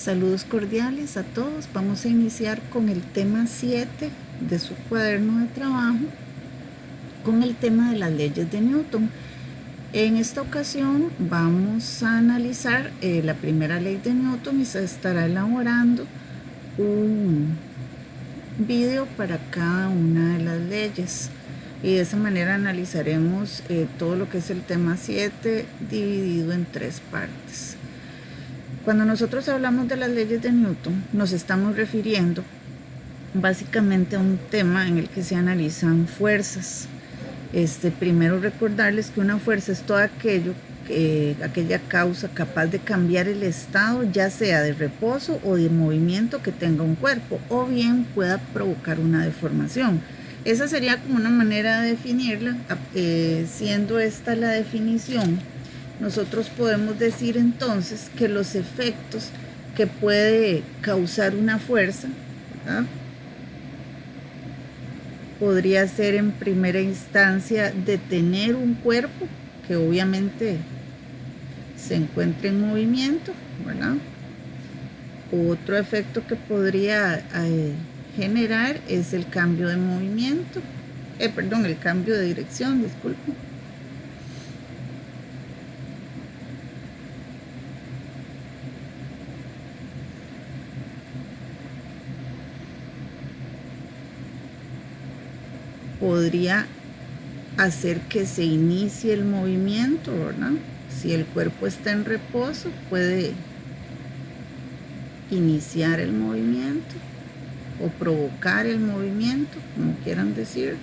Saludos cordiales a todos. Vamos a iniciar con el tema 7 de su cuaderno de trabajo, con el tema de las leyes de Newton. En esta ocasión vamos a analizar la primera ley de Newton y se estará elaborando un video para cada una de las leyes. Y de esa manera analizaremos todo lo que es el tema 7 dividido en 3 partes. Cuando nosotros hablamos de las leyes de Newton, nos estamos refiriendo básicamente a un tema en el que se analizan fuerzas. Primero recordarles que una fuerza es todo aquella causa capaz de cambiar el estado, ya sea de reposo o de movimiento que tenga un cuerpo, o bien pueda provocar una deformación. Esa sería como una manera de definirla, siendo esta la definición. Nosotros podemos decir entonces que los efectos que puede causar una fuerza, ¿verdad?, podría ser en primera instancia detener un cuerpo que obviamente se encuentra en movimiento, ¿verdad? Otro efecto que podría generar es el cambio de movimiento, el cambio de dirección, disculpen. Podría hacer que se inicie el movimiento, ¿verdad? Si el cuerpo está en reposo, puede iniciar el movimiento o provocar el movimiento, como quieran decir.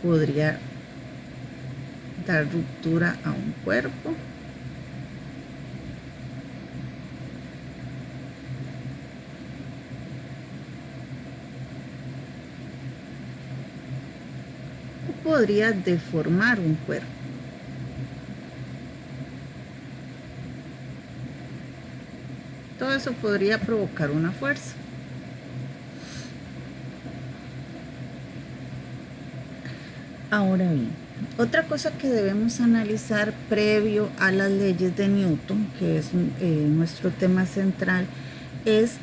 Podría dar ruptura a un cuerpo. Podría deformar un cuerpo. Todo eso podría provocar una fuerza. Ahora bien, otra cosa que debemos analizar previo a las leyes de Newton, que es nuestro tema central, es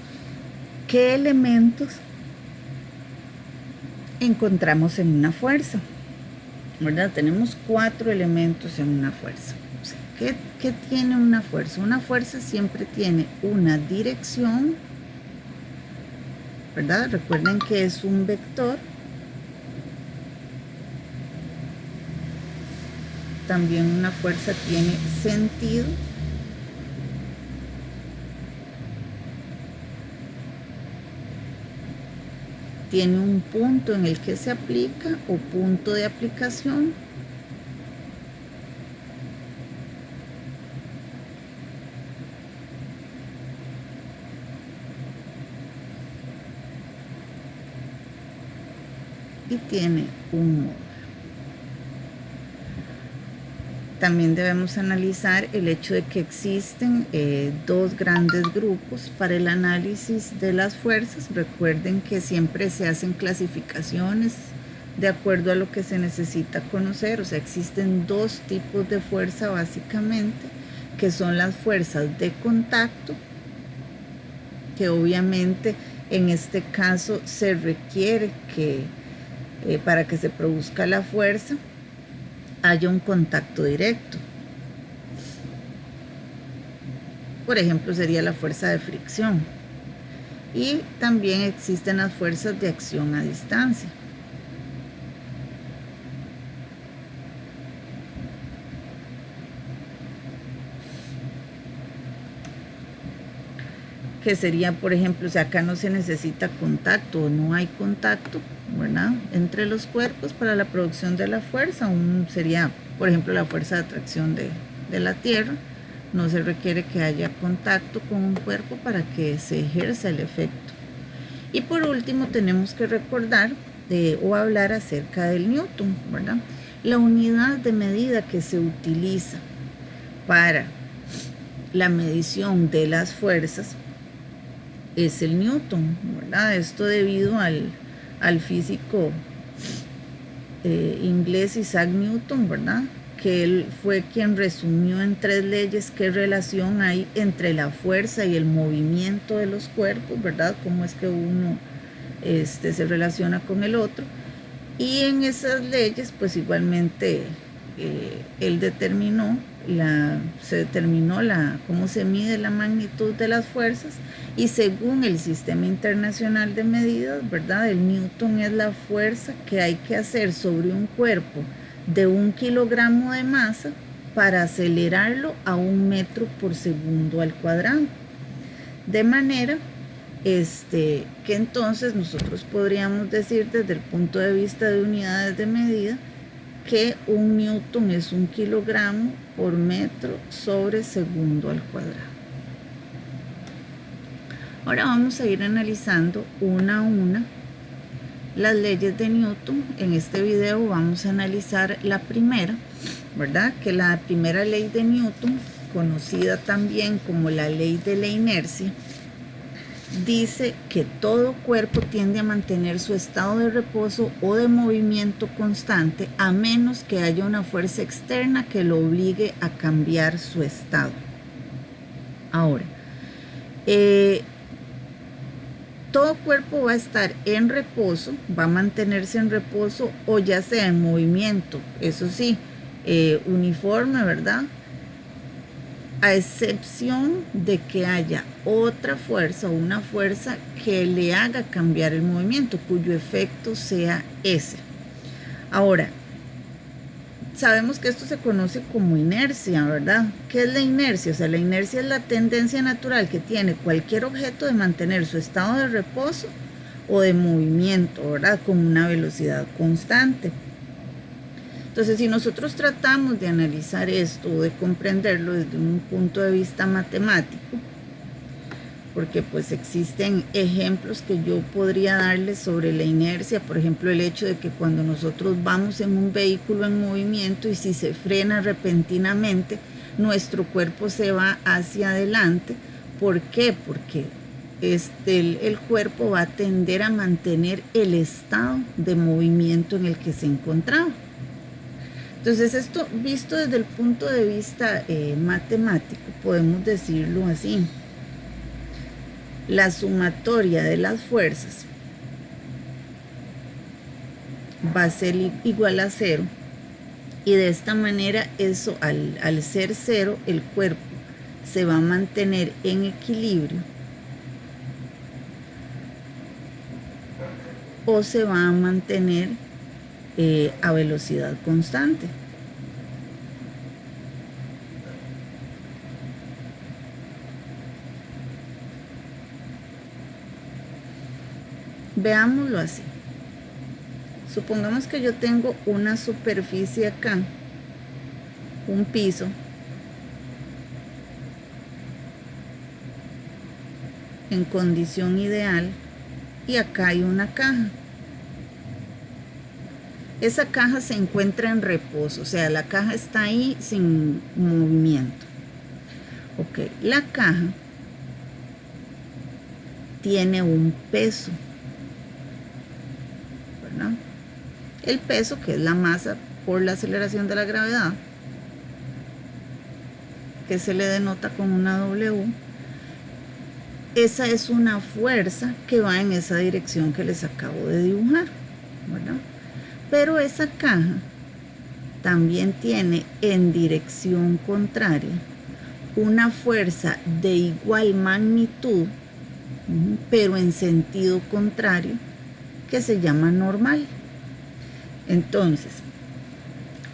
qué elementos encontramos en una fuerza, ¿verdad? Tenemos 4 elementos en una fuerza. O sea, ¿qué tiene una fuerza? Una fuerza siempre tiene una dirección, ¿verdad? Recuerden que es un vector. También una fuerza tiene sentido. Tiene un punto en el que se aplica o punto de aplicación. Y tiene un modo. También debemos analizar el hecho de que existen 2 grandes grupos para el análisis de las fuerzas. Recuerden que siempre se hacen clasificaciones de acuerdo a lo que se necesita conocer. O sea, existen 2 tipos de fuerza básicamente, que son las fuerzas de contacto, que obviamente en este caso se requiere que para que se produzca la fuerza haya un contacto directo. Por ejemplo, sería la fuerza de fricción. Y también existen las fuerzas de acción a distancia. Que sería, por ejemplo, si acá no se necesita contacto o no hay contacto, ¿verdad?, entre los cuerpos para la producción de la fuerza. Sería, por ejemplo, la fuerza de atracción de la Tierra. No se requiere que haya contacto con un cuerpo para que se ejerza el efecto. Y por último tenemos que recordar o hablar acerca del Newton, ¿verdad? La unidad de medida que se utiliza para la medición de las fuerzas es el Newton, ¿verdad? Esto debido al físico inglés Isaac Newton, ¿verdad?, porque él fue quien resumió en 3 leyes qué relación hay entre la fuerza y el movimiento de los cuerpos, ¿verdad? Cómo es que uno se relaciona con el otro. Y en esas leyes, pues igualmente él determinó se determinó cómo se mide la magnitud de las fuerzas, y según el Sistema Internacional de Medidas, ¿verdad? El Newton es la fuerza que hay que hacer sobre un cuerpo de 1 kilogramo de masa para acelerarlo a 1 metro por segundo al cuadrado. De manera que entonces nosotros podríamos decir desde el punto de vista de unidades de medida que 1 newton es 1 kilogramo por metro sobre segundo al cuadrado. Ahora vamos a ir analizando una a una las leyes de Newton. En este video vamos a analizar la primera, ¿verdad? Que la primera ley de Newton, conocida también como la ley de la inercia, dice que todo cuerpo tiende a mantener su estado de reposo o de movimiento constante a menos que haya una fuerza externa que lo obligue a cambiar su estado. Ahora, todo cuerpo va a estar en reposo, va a mantenerse en reposo o ya sea en movimiento, eso sí, uniforme, ¿verdad? A excepción de que haya otra fuerza o una fuerza que le haga cambiar el movimiento, cuyo efecto sea ese. Ahora, sabemos que esto se conoce como inercia, ¿verdad? ¿Qué es la inercia? O sea, la inercia es la tendencia natural que tiene cualquier objeto de mantener su estado de reposo o de movimiento, ¿verdad? Con una velocidad constante. Entonces, si nosotros tratamos de analizar esto o de comprenderlo desde un punto de vista matemático, porque pues existen ejemplos que yo podría darles sobre la inercia, por ejemplo, el hecho de que cuando nosotros vamos en un vehículo en movimiento y si se frena repentinamente, nuestro cuerpo se va hacia adelante. ¿Por qué? Porque el cuerpo va a tender a mantener el estado de movimiento en el que se encontraba. Entonces, esto visto desde el punto de vista matemático, podemos decirlo así. La sumatoria de las fuerzas va a ser igual a 0, y de esta manera eso, al ser 0, el cuerpo se va a mantener en equilibrio o se va a mantener a velocidad constante. Veámoslo así. Supongamos que yo tengo una superficie acá, un piso, en condición ideal, y acá hay una caja. Esa caja se encuentra en reposo, o sea, la caja está ahí sin movimiento. Ok, la caja tiene un peso, ¿verdad? El peso, que es la masa por la aceleración de la gravedad, que se le denota con una W. Esa es una fuerza que va en esa dirección que les acabo de dibujar, ¿verdad? Pero esa caja también tiene en dirección contraria una fuerza de igual magnitud, pero en sentido contrario, que se llama normal. Entonces,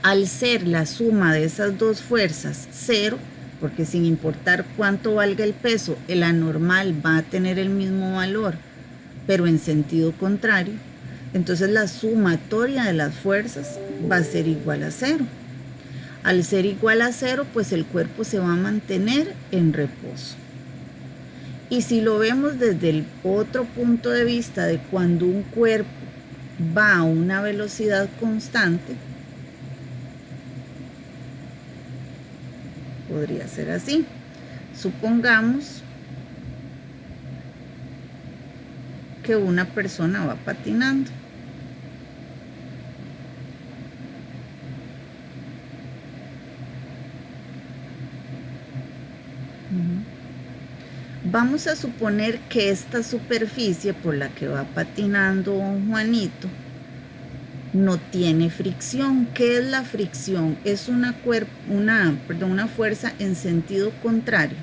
al ser la suma de esas dos fuerzas 0, porque sin importar cuánto valga el peso, la normal va a tener el mismo valor, pero en sentido contrario, entonces la sumatoria de las fuerzas va a ser igual a 0. Al ser igual a 0, pues el cuerpo se va a mantener en reposo. Y si lo vemos desde el otro punto de vista de cuando un cuerpo va a una velocidad constante, podría ser así. Supongamos que una persona va patinando. Vamos a suponer que esta superficie por la que va patinando Juanito no tiene fricción. ¿Qué es la fricción? Es una fuerza en sentido contrario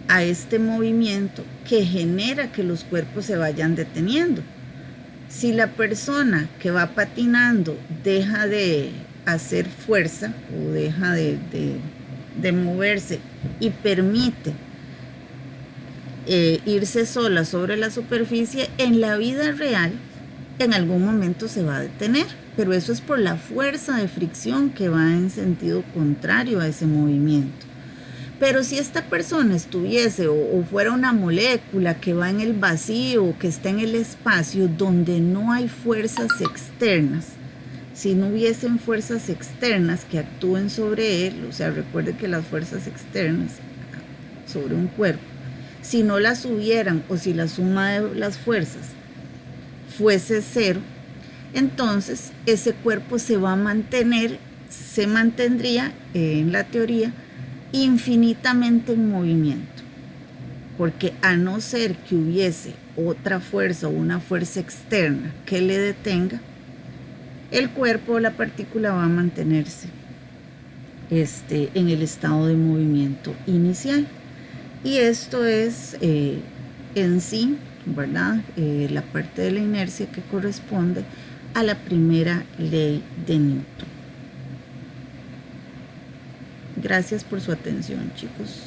a este movimiento que genera que los cuerpos se vayan deteniendo. Si la persona que va patinando deja de hacer fuerza o deja de moverse y permite irse sola sobre la superficie, en la vida real en algún momento se va a detener, pero eso es por la fuerza de fricción que va en sentido contrario a ese movimiento. Pero si esta persona estuviese o fuera una molécula que va en el vacío, que está en el espacio donde no hay fuerzas externas, si no hubiesen fuerzas externas que actúen sobre él, o sea, recuerde que las fuerzas externas sobre un cuerpo, si no las hubieran o si la suma de las fuerzas fuese cero, entonces ese cuerpo se mantendría en la teoría infinitamente en movimiento, porque a no ser que hubiese otra fuerza o una fuerza externa que le detenga, el cuerpo o la partícula va a mantenerse en el estado de movimiento inicial. Y esto es en sí, ¿verdad? La parte de la inercia que corresponde a la primera ley de Newton. Gracias por su atención, chicos.